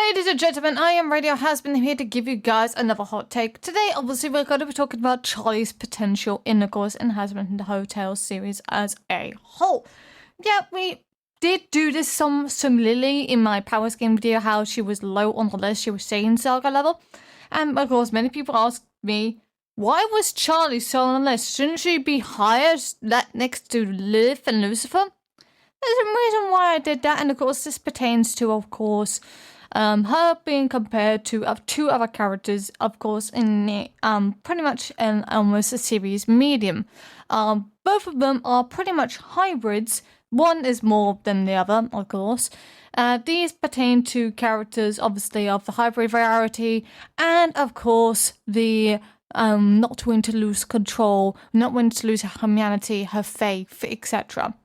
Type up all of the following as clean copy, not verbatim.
Ladies and gentlemen, I am Radio Hazbin here to give you guys another hot take. Today, obviously, we're going to be talking about Charlie's potential in the course in Hazbin Hotel series as a whole. Yeah, we did do this similarly in my power skin video, how she was low on the list, she was saying Saga level. And of course, many people asked me, why was Charlie so on the list? Shouldn't she be higher next to Liv and Lucifer? There's a reason why I did that, and of course, this pertains to, of course, her being compared to two other characters, of course, in pretty much in almost a series medium. Both of them are pretty much hybrids. One is more than the other, of course. These pertain to characters, obviously, of the hybrid variety, and of course, the not willing to lose control, not willing to lose her humanity, her faith, etc.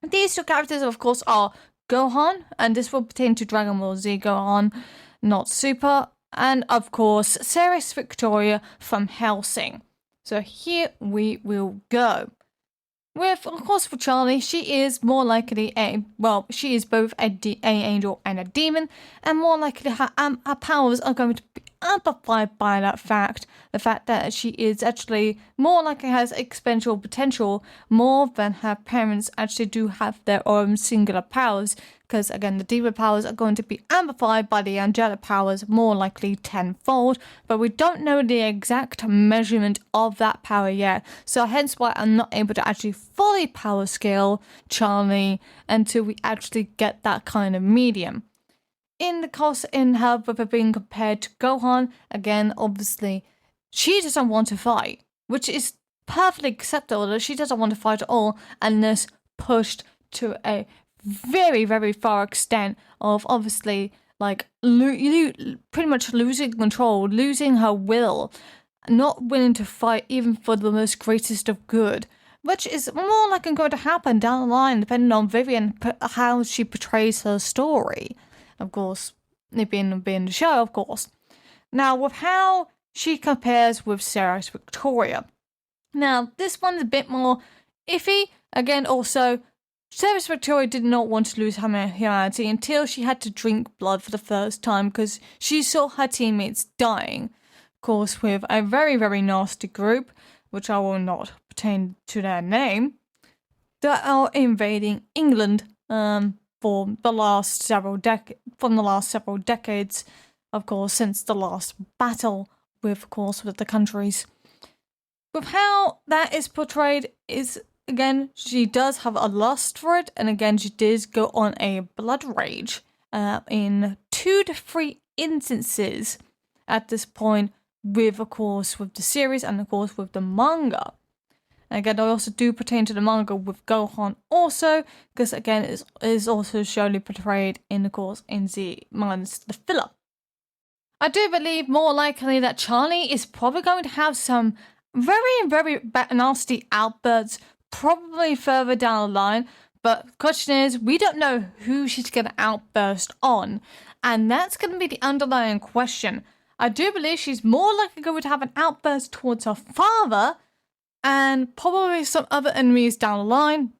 These two characters, of course, are Gohan, and this will pertain to Dragon Ball Z Gohan, not Super, and of course, Ceres Victoria from Hellsing. So here we will go. With, of course, for Charlie, she is more likely she is both an angel and a demon, and more likely her powers are going to be amplified by the fact that she is actually more likely has exponential potential more than her parents actually do have their own singular powers, because again the demon powers are going to be amplified by the angelic powers more likely tenfold, but we don't know the exact measurement of that power yet, so hence why I'm not able to actually fully power scale Charlie until we actually get that kind of medium. In the course in her with her being compared to Gohan, again, obviously, she doesn't want to fight, which is perfectly acceptable that she doesn't want to fight at all unless pushed to a very, very far extent of obviously, like, pretty much losing control, losing her will, not willing to fight even for the most greatest of good, which is more likely going to happen down the line depending on Vivienne, how she portrays her story. Of course, it being the show, of course. Now, with how she compares with Ceres Victoria. Now, this one's a bit more iffy. Again, also, Ceres Victoria did not want to lose her humanity until she had to drink blood for the first time because she saw her teammates dying. Of course, with a very, very nasty group, which I will not pertain to their name, that are invading England, from the last several decades, of course, since the last battle with the countries. With how that is portrayed is, again, she does have a lust for it, and again, she does go on a blood rage in 2 to 3 instances at this point with the series and, of course, with the manga. Again, I also do pertain to the manga with Gohan also, because again, it is also surely portrayed in the course in Z minus the filler. I do believe more likely that Charlie is probably going to have some very, very nasty outbursts, probably further down the line, but the question is, we don't know who she's going to outburst on, and that's going to be the underlying question. I do believe she's more likely going to have an outburst towards her father, and probably some other enemies down the line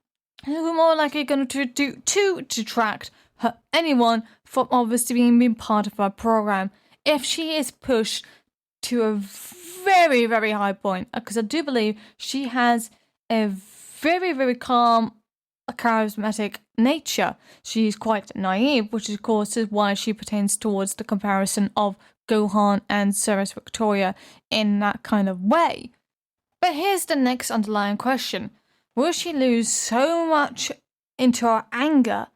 who are more likely going to detract anyone from obviously being part of her program if she is pushed to a very, very high point. Because I do believe she has a very, very calm, charismatic nature. She's quite naive, which of course is why she pertains towards the comparison of Gohan and Ceres Victoria in that kind of way. But here's the next underlying question. Will she lose so much into her anger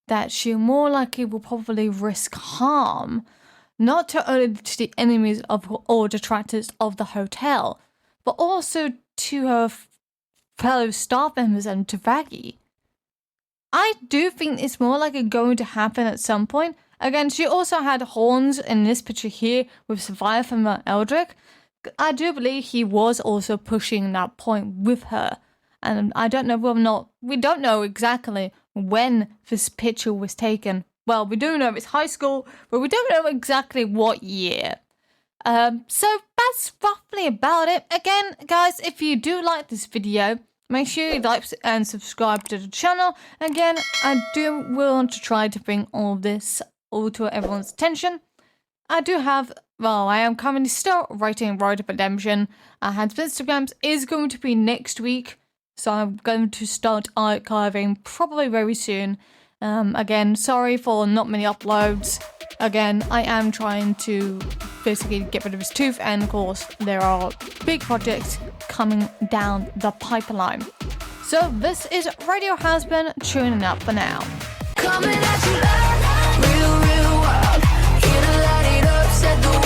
that she more likely will probably risk harm, not only to the enemies or detractors of the hotel, but also to her fellow staff members and to Vaggie? I do think it's more likely going to happen at some point. Again, she also had horns in this picture here with Survivor from Eldrick. I do believe he was also pushing that point with her. And I don't know whether or not, we don't know exactly when this picture was taken. Well, we do know it's high school, but we don't know exactly what year. So that's roughly about it. Again, guys, if you do like this video, make sure you like and subscribe to the channel. Again, I do want to try to bring all this all to everyone's attention. I do have, well, I am currently still writing Road to Redemption. Hazbin Instagrams is going to be next week, so I'm going to start archiving probably very soon. Again, sorry for not many uploads. Again, I am trying to basically get rid of his tooth, and of course, there are big projects coming down the pipeline. So this is Radio Hazbin tuning up for now. Coming at you live, real world. Here to light it up, set the